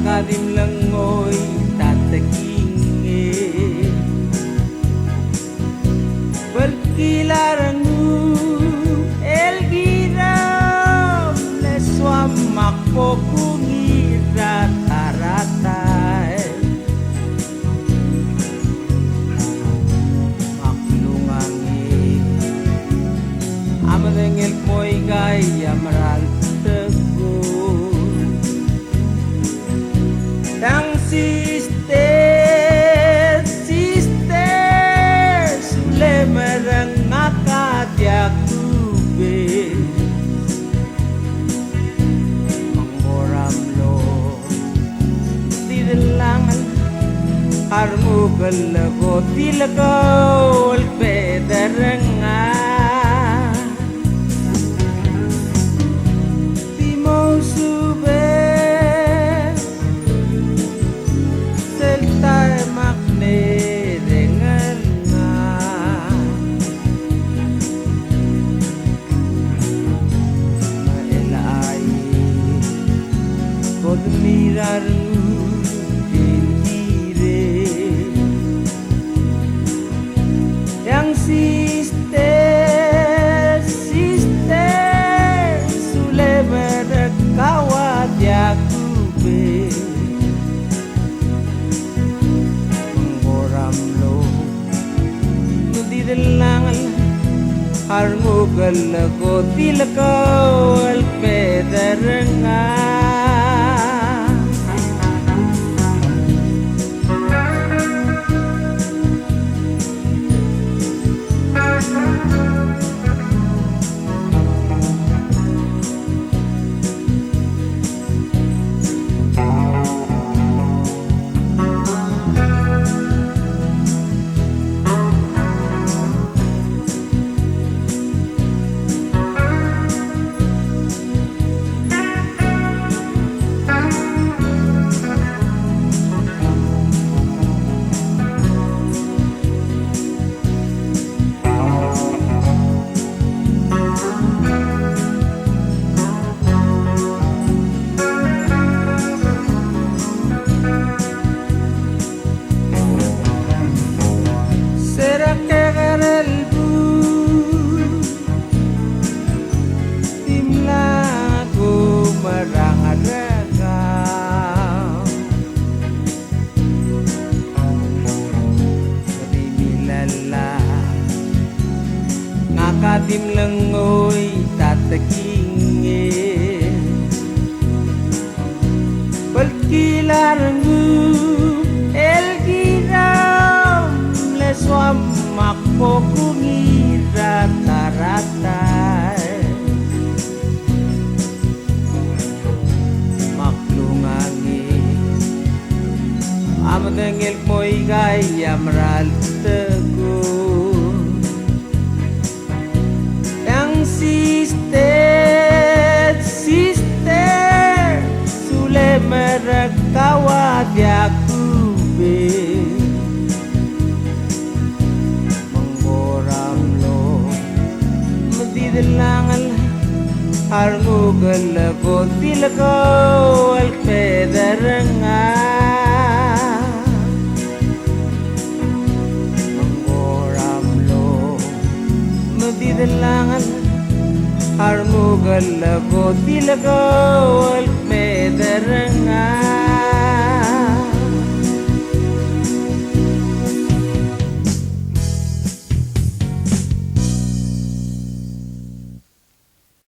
kadimlangoy tatakinge berkilarangu elgiram leswamak pokungi rata-rata maklungangi amadengel moy gaya maral Tang sister sule mereng ngakadyak tube manggoram lo di delangan armu gelago tilagol pederenga timo sube mirar gire yang sister sule berkawat yakube menggoram lo di delangan armu galago tilakol pederenga Kadim lengoy tatakinge Balkilarangu elgiram leswam makpokungi rata-rata maklungangi amadengel moy gaya maral teguh sister sule merekawat yakube menggoram lo medidelangan armu gelago tilagol pederenga menggoram lo medidelangan armu galago tilagol pederenga